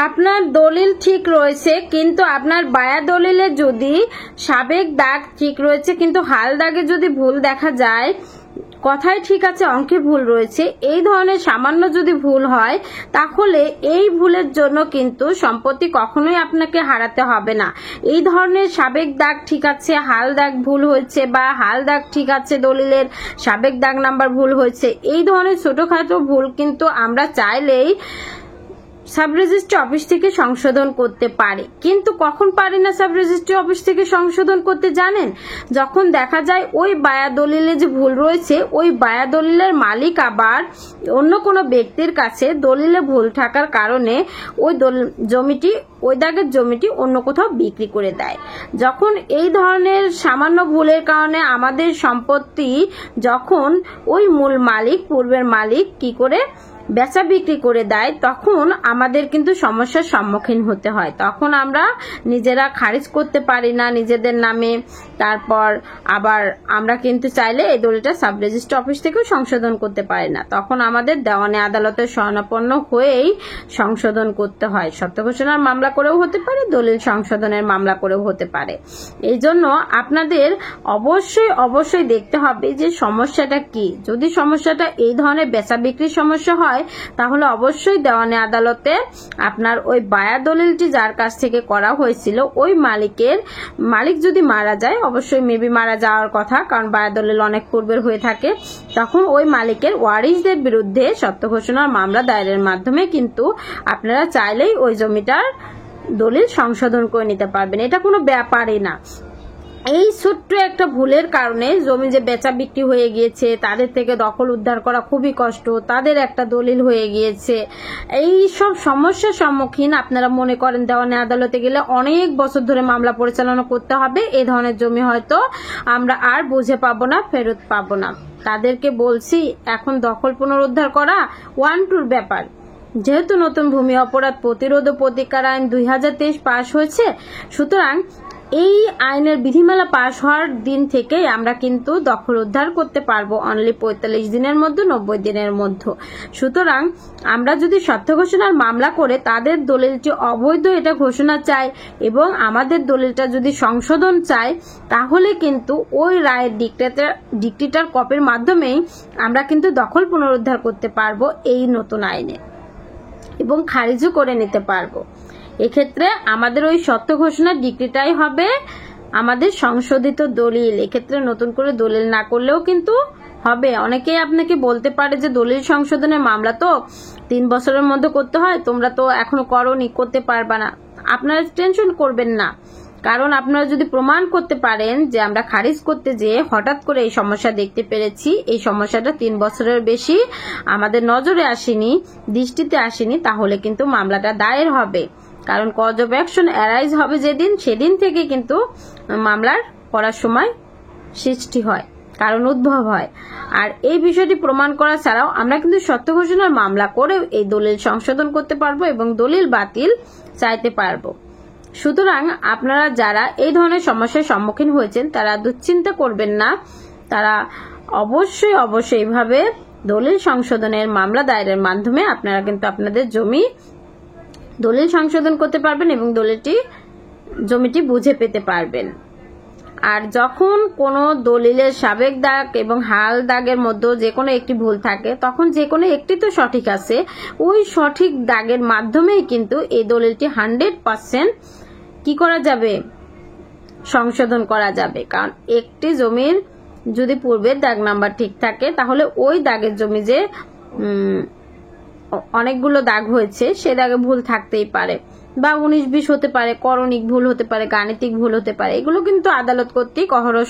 আপনার দলিল ঠিক রয়েছে কিন্তু আপনার বায়া দলিলে যদি সাবেক দাগ ঠিক রয়েছে কিন্তু হাল দাগে যদি ভুল দেখা যায়, কথাই ঠিক আছে অঙ্কে ভুল রয়েছে, এই ধরনের সামান্য যদি ভুল হয় তাহলে এই ভুলের জন্য কিন্তু সম্পত্তি কখনোই আপনাকে হারাতে হবে না। এই ধরনের সাবেক দাগ ঠিক আছে হাল দাগ ভুল হয়েছে বা হাল দাগ ঠিক আছে দলিলের সাবেক দাগ নাম্বার ভুল হয়েছে, এই ধরনের ছোটখাটো ভুল কিন্তু আমরা চাইলেই সাব রেজিস্ট্রি অফিস থেকে সংশোধন করতে পারে। কিন্তু কখন পারে না সাব রেজিস্ট্রি অফিস থেকে সংশোধন করতে জানেন? যখন দেখা যায় ওই বায়া দলিলে যে ভুল রয়েছে ওই বায়া দলিলের মালিক আবার অন্য কোনো ব্যক্তির কাছে দলিলে ভুল থাকার কারণে ওই জমিটি ওই দাগের জমিটি অন্য কোথাও বিক্রি করে দেয়। যখন এই ধরনের সামান্য ভুলের কারণে আমাদের সম্পত্তি যখন ওই মূল মালিক পূর্বের মালিক কি করে বেচা বিক্রি করে দেয় তখন আমাদের কিন্তু সমস্যার সম্মুখীন হতে হয়। তখন আমরা নিজেরা খারিজ করতে পারি না নিজেদের নামে। তারপর আবার আমরা কিন্তু চাইলে এই দলিলটা সাব রেজিস্ট্রি অফিস থেকেও সংশোধন করতে পারি না। তখন আমাদের দেওয়ানি আদালতের শরণাপন্ন হয়েই সংশোধন করতে হয়। সত্য ঘোষণার মামলা করেও হতে পারে, দলিল সংশোধনের মামলা করেও হতে পারে। এই জন্য আপনাদের অবশ্যই দেখতে হবে যে সমস্যাটা কি। যদি সমস্যাটা এই ধরনের বেচা বিক্রির সমস্যা হয় তাহলে অবশ্যই দেওয়ানি আদালতে আপনার ওই বায়া দলিলটি যার কাছ থেকে করা হয়েছিল ওই মালিক যদি মারা যায়, অবশ্যই মেবি মারা যাওয়ার কথা কারণ বায়া দলিল অনেক পূর্বের হয়ে থাকে, তখন ওই মালিকের ওয়ারিশদের বিরুদ্ধে সত্য ঘোষণার মামলা দায়েরের মাধ্যমে কিন্তু আপনারা চাইলেই ওই জমিটার দলিল সংশোধন করে নিতে পারবেন। এটা কোনো ব্যাপারই না। এই ছোট্ট একটা ভুলের কারণে জমি যে বেচা বিক্রি হয়ে গিয়েছে, তাদের থেকে দখল উদ্ধার করা খুবই কষ্ট, তাদের একটা দলিল হয়ে গিয়েছে, এই সব সমস্যার সম্মুখীন আপনারা মনে করেন দেওয়ানি আদালতে গেলে অনেক বছর ধরে মামলা পরিচালনা করতে হবে, এই ধরনের জমি হয়তো আমরা আর বুঝে পাবো না, ফেরত পাবো না। তাদেরকে বলছি এখন দখল পুনরুদ্ধার করা 1-2 ব্যাপার। যেহেতু নতুন ভূমি অপরাধ প্রতিরোধ ও প্রতিকার আইন 2023 পাশ হয়েছে, সুতরাং এই আইনের বিধিমালা পাশ হওয়ার দিন থেকেই আমরা কিন্তু দখল উদ্ধার করতে পারবো অনলি 45 দিনের মধ্যে, 90 দিনের মধ্যে। সুতরাং আমরা যদি সত্য ঘোষণার মামলা করে তাদের দলিলটি অবৈধ এটা ঘোষণা চাই এবং আমাদের দলিলটা যদি সংশোধন চাই, তাহলে কিন্তু ওই রায়ের ডিক্টেটার কপির মাধ্যমেই আমরা কিন্তু দখল পুনরুদ্ধার করতে পারবো এই নতুন আইনে এবং খারিজও করে নিতে পারবো। এক্ষেত্রে আমাদের ওই সত্য ঘোষণার ডিক্রিটাই হবে আমাদের সংশোধিত দলিল। এক্ষেত্রে নতুন করে দলিল না করলেও কিন্তু হবে। অনেকেই আপনাকে বলতে পারে যে দলিল সংশোধনের মামলা তো 3 বছরের মধ্যে করতে হয়, তোমরা তো এখনো করোনি, করতে পারবা না। আপনারা টেনশন করবেন না, কারণ আপনারা যদি প্রমাণ করতে পারেন যে আমরা খারিজ করতে যেয়ে হঠাৎ করে এই সমস্যা দেখতে পেরেছি, এই সমস্যাটা 3 বছরের বেশি আমাদের নজরে আসেনি, দৃষ্টিতে আসেনি, তাহলে কিন্তু মামলাটা দায়ের হবে। কারণ কজ অফ অ্যাকশন অ্যারাইজ হবে সেদিন থেকে কিন্তু মামলার করার সময় সৃষ্টি হয়, কারণ উদ্ভব হয়। আর এই বিষয়টি প্রমাণ করা ছাড়াও আমরা কিন্তু সত্য ঘোষণার মামলা করে এই দলিল সংশোধন করতে পারবো এবং দলিল বাতিল চাইতে পারবো। সুতরাং আপনারা যারা এই ধরনের সমস্যার সম্মুখীন হয়েছেন তারা দুশ্চিন্তা করবেন না, তারা অবশ্যই এইভাবে দলিল সংশোধনের মামলা দায়েরের মাধ্যমে আপনারা কিন্তু আপনাদের দলিল সংশোধন করতে পারবেন এবং জমিটি বুঝে পেতে পারবেন। আর যখন কোনো দলিলের সাবেক দাগ এবং হাল দাগের মধ্যে যে কোনো একটি ভুল থাকে, তখন যে কোনো একটি তো সঠিক আছে, ওই সঠিক দাগের মাধ্যমেই কিন্তু এই দলিলটি 100% কি করা যাবে, সংশোধন করা যাবে। কারণ একটি জমির যদি পূর্বের দাগ নাম্বার ঠিক থাকে তাহলে ওই দাগের জমি যে অনেকগুলো দাগ হয়েছে সে দাগে ভুল থাকতেই পারে, বা 19-20 হতে পারে, করণিক ভুল হতে পারে, গাণিতিক ভুল হতে পারে, এগুলো কিন্তু আদালত কর্তৃক অহরহ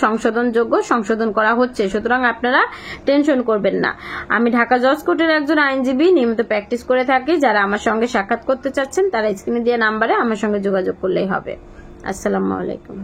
সংশোধন করা হচ্ছে। সুতরাং আপনারা টেনশন করবেন না। আমি ঢাকা জজ কোর্টের একজন আইনজীবী, নিয়মিত প্র্যাকটিস করে থাকি। যারা আমার সঙ্গে সাক্ষাৎ করতে চাচ্ছেন তারা স্ক্রিনে দেওয়া নাম্বারে আমার সঙ্গে যোগাযোগ করলেই হবে। আসসালামু আলাইকুম।